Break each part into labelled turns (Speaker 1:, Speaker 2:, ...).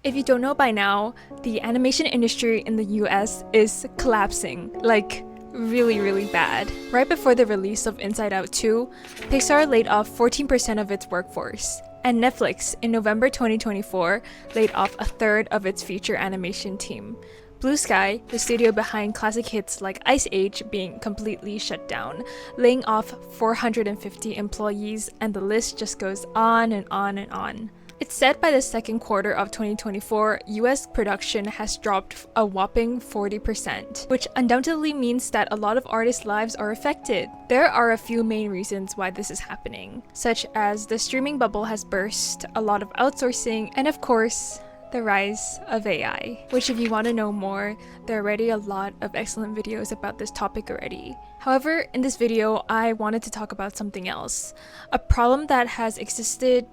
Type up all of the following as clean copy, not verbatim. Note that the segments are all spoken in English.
Speaker 1: If you don't know by now, the animation industry in the US is collapsing, like really bad. Right before the release of Inside Out 2, Pixar laid off 14% of its workforce, and Netflix in November 2024 laid off a third of its feature animation team. Blue Sky, the studio behind classic hits like Ice Age, being completely shut down, laying off 450 employees, and the list just goes on and on and on. It's said by the second quarter of 2024, US production has dropped a whopping 40%, which undoubtedly means that a lot of artists' lives are affected. There are a few main reasons why this is happening, such as the streaming bubble has burst, a lot of outsourcing, and of course, the rise of AI, which if you want to know more, there are already a lot of excellent videos about this topic already. However, in this video, I wanted to talk about something else, a problem that has existed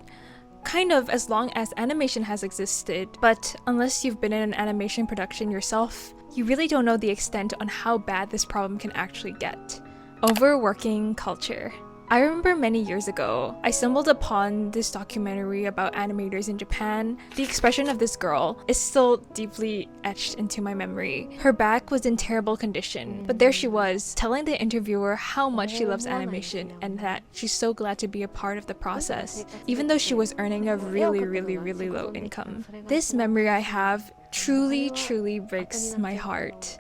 Speaker 1: kind of as long as animation has existed, but unless you've been in an animation production yourself, you really don't know the extent on how bad this problem can actually get. Overworking culture. I remember many years ago, I stumbled upon this documentary about animators in Japan. The expression of this girl is still deeply etched into my memory. Her back was in terrible condition, but there she was, telling the interviewer how much she loves animation and that she's so glad to be a part of the process, even though she was earning a really low income. This memory I have truly breaks my heart,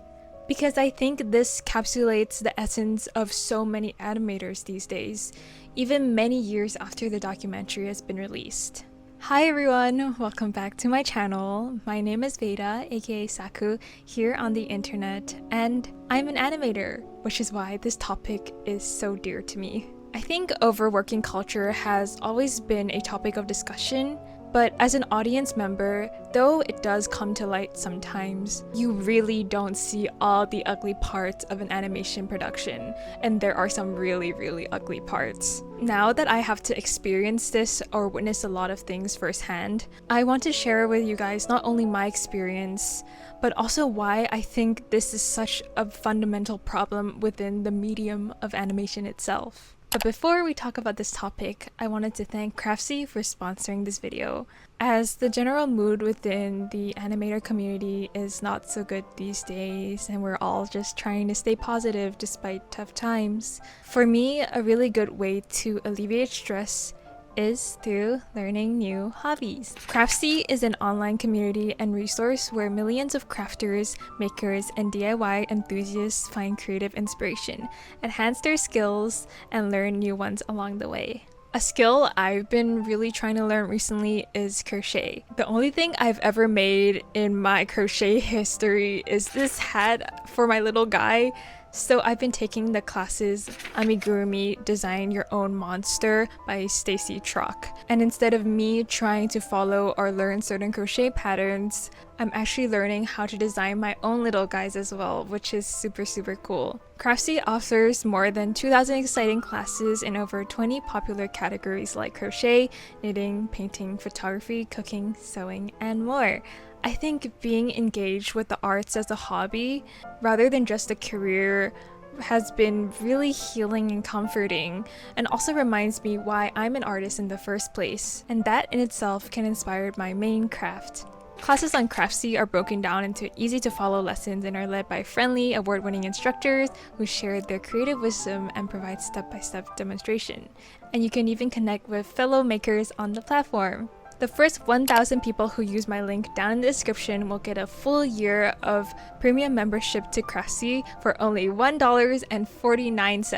Speaker 1: because I think this encapsulates the essence of so many animators these days, even many years after the documentary has been released. Hi everyone, welcome back to my channel. My name is Veda, aka Saku, here on the internet, and I'm an animator, which is why this topic is so dear to me. I think overworking culture has always been a topic of discussion, but as an audience member, though it does come to light sometimes, you really don't see all the ugly parts of an animation production, and there are some really ugly parts. Now that I have to experience this or witness a lot of things firsthand, I want to share with you guys not only my experience, but also why I think this is such a fundamental problem within the medium of animation itself. But before we talk about this topic, I wanted to thank ᴅ쏘일ɪ for sponsoring this video, as the general mood within the animator community is not so good these days, and we're all just trying to stay positive despite tough times. For me, a really good way to alleviate stress is through learning new hobbies. ᴅ쏘일ɪ is an online community and resource where millions of crafters, makers, and DIY enthusiasts find creative inspiration, enhance their skills, and learn new ones along the way. A skill I've been really trying to learn recently is crochet. The only thing I've ever made in my crochet history is this hat for my little guy. So I've been taking the classes Amigurumi Design Your Own Monster by Stacy Trock. And instead of me trying to follow or learn certain crochet patterns, I'm actually learning how to design my own little guys as well, which is super cool. ᴅ쏘일ɪ offers more than 2,000 exciting classes in over 20 popular categories like crochet, knitting, painting, photography, cooking, sewing, and more. I think being engaged with the arts as a hobby, rather than just a career, has been really healing and comforting, and also reminds me why I'm an artist in the first place, and that in itself can inspire my main craft. Classes on ᴅ쏘일ɪ are broken down into easy-to-follow lessons and are led by friendly, award-winning instructors who share their creative wisdom and provide step-by-step demonstration. And you can even connect with fellow makers on the platform. The first 1,000 people who use my link down in the description will get a full year of premium membership to ᴅ쏘일ɪ for only $1.49.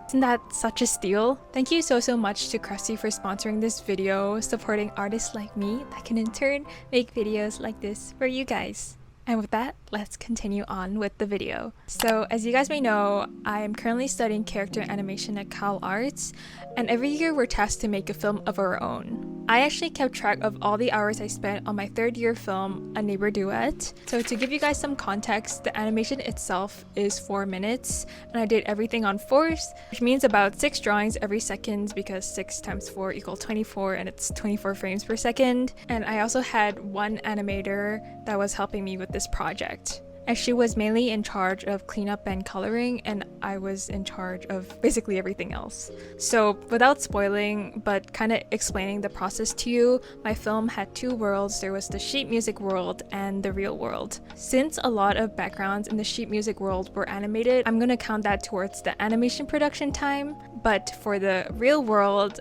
Speaker 1: Isn't that such a steal? Thank you so much to ᴅ쏘일ɪ for sponsoring this video, supporting artists like me that can in turn make videos like this for you guys. And with that, let's continue on with the video. So as you guys may know, I am currently studying character animation at Cal Arts, and every year we're tasked to make a film of our own. I actually kept track of all the hours I spent on my third year film, A Neighbor Duet. So to give you guys some context, the animation itself is 4 minutes, and I did everything on fours, which means about 6 drawings every second, because 6 times 4 equals 24, and it's 24 frames per second. And I also had one animator that was helping me with this project. and she was mainly in charge of cleanup and coloring, and I was in charge of basically everything else. So without spoiling, but kind of explaining the process to you, my film had two worlds. There was the sheet music world and the real world. Since a lot of backgrounds in the sheet music world were animated, I'm gonna count that towards the animation production time, but for the real world,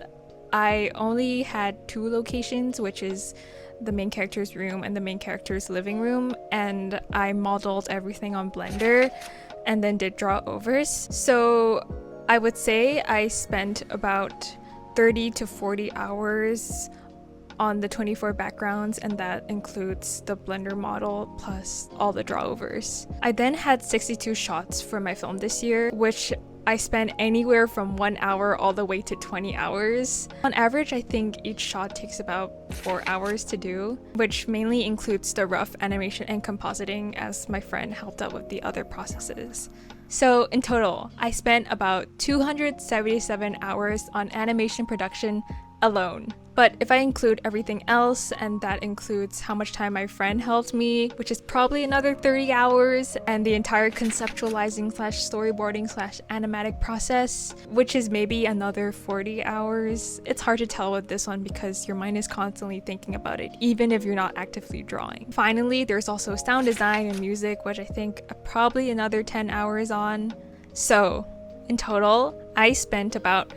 Speaker 1: I only had two locations, which is the main character's room and the main character's living room, and I modeled everything on Blender and then did draw overs. So I would say I spent about 30 to 40 hours on the 24 backgrounds, and that includes the Blender model plus all the draw overs. I then had 62 shots for my film this year, which I spent anywhere from 1 hour all the way to 20 hours. On average, I think each shot takes about 4 hours to do, which mainly includes the rough animation and compositing, as my friend helped out with the other processes. So in total, I spent about 277 hours on animation production alone. But if I include everything else, and that includes how much time my friend helped me, which is probably another 30 hours, and the entire conceptualizing / storyboarding / animatic process, which is maybe another 40 hours. It's hard to tell with this one because your mind is constantly thinking about it, even if you're not actively drawing. Finally, there's also sound design and music, which I think probably another 10 hours on. So in total, I spent about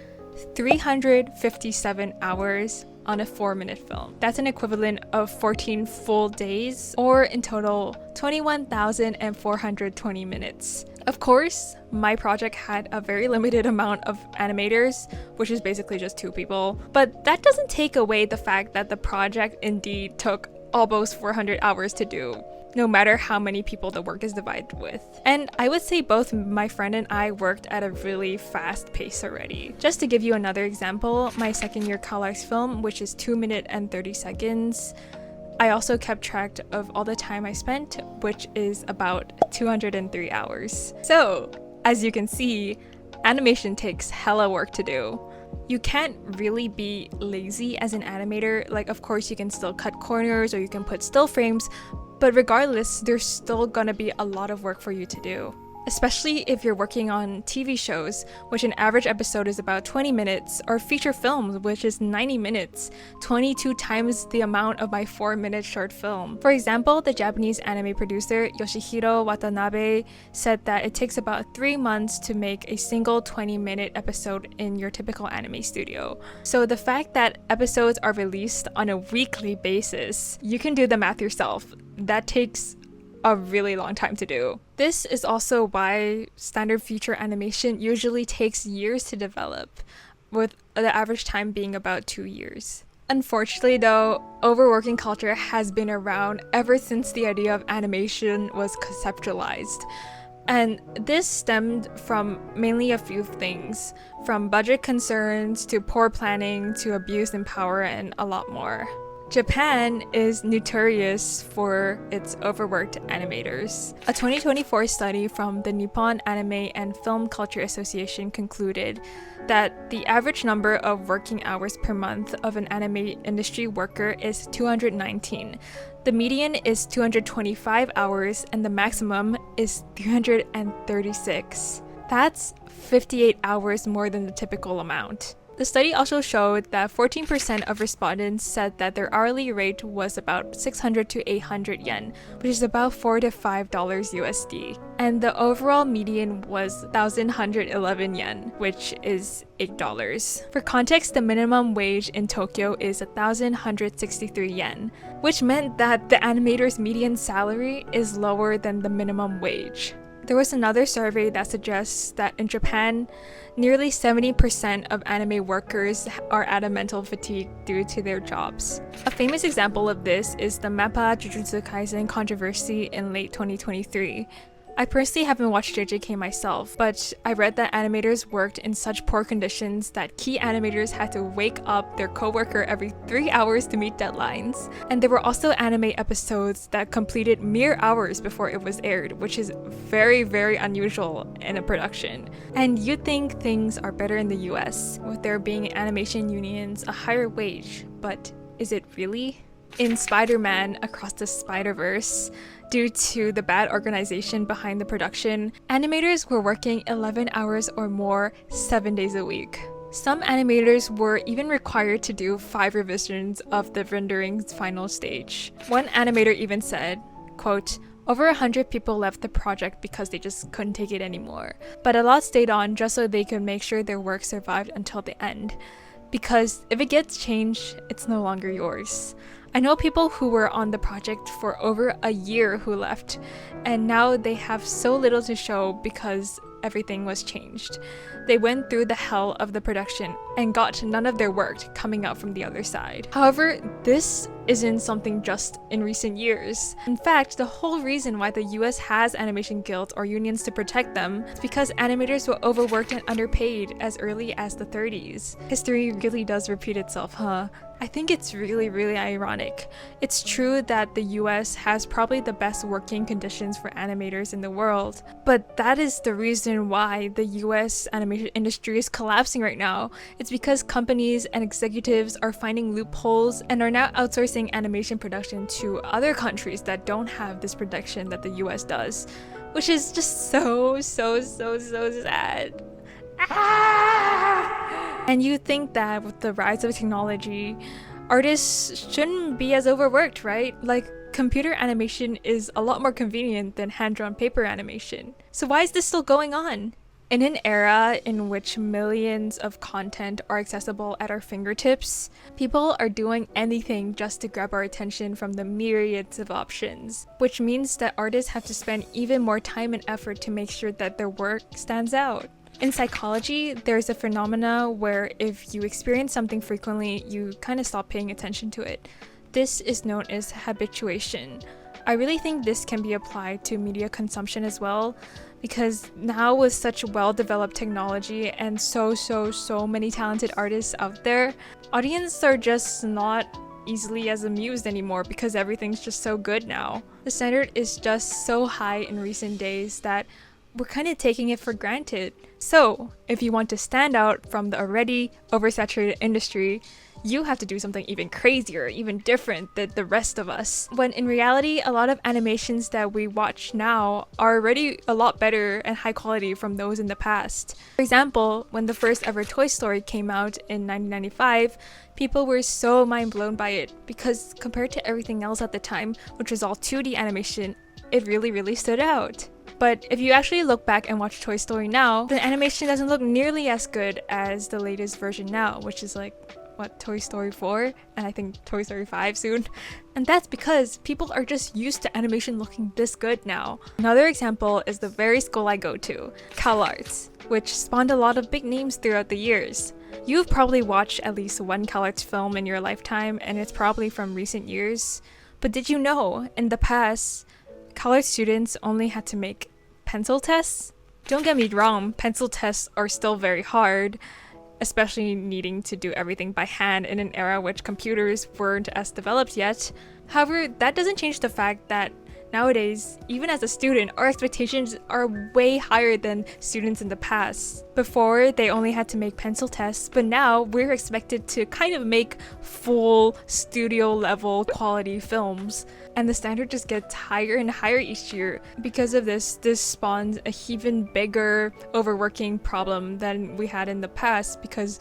Speaker 1: 357 hours on a 4-minute film. That's an equivalent of 14 full days, or in total 21,420 minutes. Of course, my project had a very limited amount of animators, which is basically just 2 people, but that doesn't take away the fact that the project indeed took almost 400 hours to do, no matter how many people the work is divided with. And I would say both my friend and I worked at a really fast pace already. Just to give you another example, my second year CalArts film, which is 2 minutes and 30 seconds, I also kept track of all the time I spent, which is about 203 hours. So, as you can see, animation takes hella work to do. You can't really be lazy as an animator. Like, of course, you can still cut corners or you can put still frames, but regardless, there's still gonna be a lot of work for you to do. Especially if you're working on TV shows, which an average episode is about 20 minutes, or feature films, which is 90 minutes, 22 times the amount of my 4-minute short film. For example, the Japanese anime producer Yoshihiro Watanabe said that it takes about 3 months to make a single 20-minute episode in your typical anime studio. So the fact that episodes are released on a weekly basis, you can do the math yourself. That takes a really long time to do. This is also why standard feature animation usually takes years to develop, with the average time being about 2 years. Unfortunately though, overworking culture has been around ever since the idea of animation was conceptualized. And this stemmed from mainly a few things, from budget concerns to poor planning to abuse in power and a lot more. Japan is notorious for its overworked animators. A 2024 study from the Nippon Anime and Film Culture Association concluded that the average number of working hours per month of an anime industry worker is 219. The median is 225 hours and the maximum is 336. That's 58 hours more than the typical amount. The study also showed that 14% of respondents said that their hourly rate was about 600 to 800 yen, which is about $4 to $5 USD. And the overall median was 1,111 yen, which is $8. For context, the minimum wage in Tokyo is 1,163 yen, which meant that the animator's median salary is lower than the minimum wage. There was another survey that suggests that in Japan, nearly 70% of anime workers are at mental fatigue due to their jobs. A famous example of this is the Mappa Jujutsu Kaisen controversy in late 2023. I personally haven't watched JJK myself, but I read that animators worked in such poor conditions that key animators had to wake up their coworker every 3 hours to meet deadlines. And there were also anime episodes that completed mere hours before it was aired, which is very, very unusual in a production. And you'd think things are better in the US, with there being animation unions, a higher wage, but is it really? In Spider-Man Across the Spider-Verse, due to the bad organization behind the production, animators were working 11 hours or more 7 days a week. Some animators were even required to do 5 revisions of the rendering's final stage. One animator even said, quote, "Over 100 people left the project because they just couldn't take it anymore. But a lot stayed on just so they could make sure their work survived until the end. Because if it gets changed, it's no longer yours." I know people who were on the project for over a year who left, and now they have so little to show because everything was changed. They went through the hell of the production and got none of their work coming out from the other side. However, this isn't something just in recent years. In fact, the whole reason why the US has animation guilds or unions to protect them is because animators were overworked and underpaid as early as the 30s. History really does repeat itself, huh? I think it's really ironic. It's true that the US has probably the best working conditions for animators in the world, but that is the reason why the US animation industry is collapsing right now. It's because companies and executives are finding loopholes and are now outsourcing animation production to other countries that don't have this protection that the US does, which is just so sad. And you think that with the rise of technology, artists shouldn't be as overworked, right? Like, computer animation is a lot more convenient than hand-drawn paper animation. So why is this still going on? In an era in which millions of content are accessible at our fingertips, people are doing anything just to grab our attention from the myriads of options, which means that artists have to spend even more time and effort to make sure that their work stands out. In psychology, there's a phenomena where if you experience something frequently, you kind of stop paying attention to it. This is known as habituation. I really think this can be applied to media consumption as well, because now with such well-developed technology and so many talented artists out there, audiences are just not easily as amused anymore because everything's just so good now. The standard is just so high in recent days that we're kind of taking it for granted. So, if you want to stand out from the already oversaturated industry, you have to do something even crazier, even different than the rest of us. When in reality, a lot of animations that we watch now are already a lot better and high quality from those in the past. For example, when the first ever Toy Story came out in 1995, people were so mind blown by it because compared to everything else at the time, which was all 2D animation, it really stood out. But if you actually look back and watch Toy Story now, the animation doesn't look nearly as good as the latest version now, which is like, what, Toy Story 4? And I think Toy Story 5 soon. And that's because people are just used to animation looking this good now. Another example is the very school I go to, CalArts, which spawned a lot of big names throughout the years. You've probably watched at least one CalArts film in your lifetime, and it's probably from recent years. But did you know, in the past, CalArts students only had to make pencil tests? Don't get me wrong, pencil tests are still very hard, especially needing to do everything by hand in an era which computers weren't as developed yet. However, that doesn't change the fact that nowadays, even as a student, our expectations are way higher than students in the past. Before, they only had to make pencil tests, but now we're expected to kind of make full studio level quality films. And the standard just gets higher and higher each year. Because of this spawns a even bigger overworking problem than we had in the past, because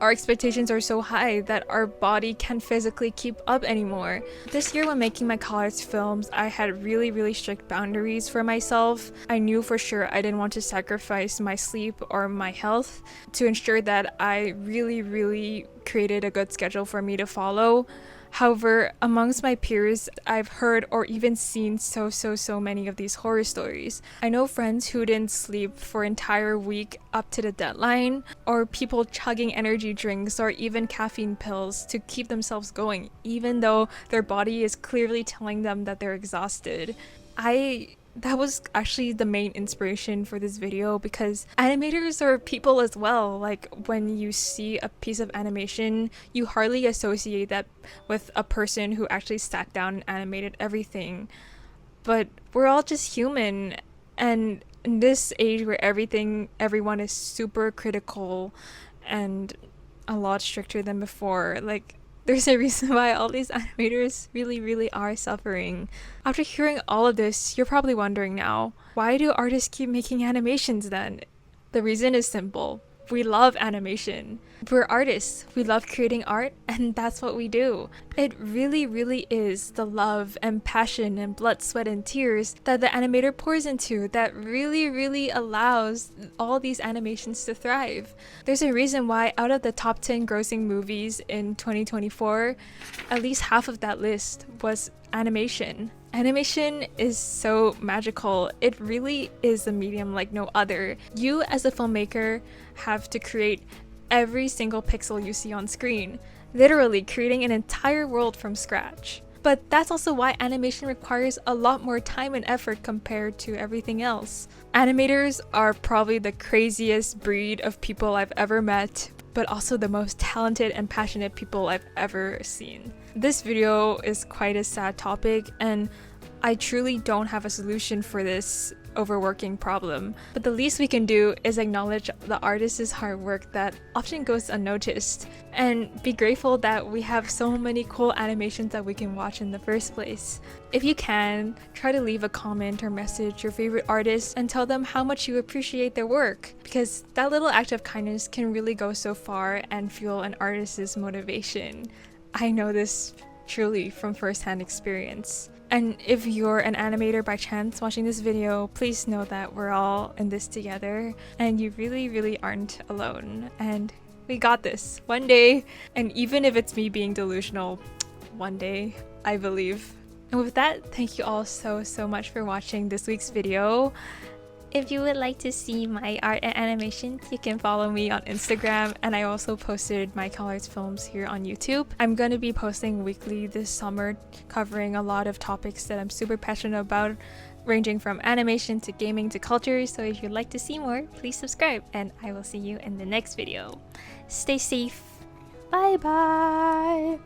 Speaker 1: our expectations are so high that our body can't physically keep up anymore. This year when making my CalArts films, I had really strict boundaries for myself. I knew for sure I didn't want to sacrifice my sleep or my health to ensure that I really created a good schedule for me to follow. However, amongst my peers, I've heard or even seen so many of these horror stories. I know friends who didn't sleep for an entire week up to the deadline, or people chugging energy drinks or even caffeine pills to keep themselves going, even though their body is clearly telling them that they're exhausted. That was actually the main inspiration for this video, because animators are people as well. Like, when you see a piece of animation, you hardly associate that with a person who actually sat down and animated everything. But we're all just human, and in this age where everyone is super critical and a lot stricter than before, like, There's a reason why all these animators really are suffering. After hearing all of this, you're probably wondering now, why do artists keep making animations then? The reason is simple. We love animation. We're artists. We love creating art, and that's what we do. It really is the love and passion and blood, sweat, and tears that the animator pours into that really allows all these animations to thrive. There's a reason why out of the top 10 grossing movies in 2024, at least half of that list was animation. Animation is so magical. It really is a medium like no other. You as a filmmaker have to create every single pixel you see on screen, literally creating an entire world from scratch. But that's also why animation requires a lot more time and effort compared to everything else. Animators are probably the craziest breed of people I've ever met, but also the most talented and passionate people I've ever seen. This video is quite a sad topic, and I truly don't have a solution for this overworking problem, but the least we can do is acknowledge the artist's hard work that often goes unnoticed, and be grateful that we have so many cool animations that we can watch in the first place. If you can, try to leave a comment or message your favorite artist and tell them how much you appreciate their work, because that little act of kindness can really go so far and fuel an artist's motivation. I know this truly from first-hand experience. And if you're an animator by chance watching this video, please know that we're all in this together, and you really aren't alone. And we got this one day. And even if it's me being delusional, one day, I believe. And with that, thank you all so much for watching this week's video. If you would like to see my art and animations, you can follow me on Instagram, and I also posted my ColorArts films here on YouTube. I'm going to be posting weekly this summer, covering a lot of topics that I'm super passionate about, ranging from animation to gaming to culture. So if you'd like to see more, please subscribe, and I will see you in the next video. Stay safe. Bye bye.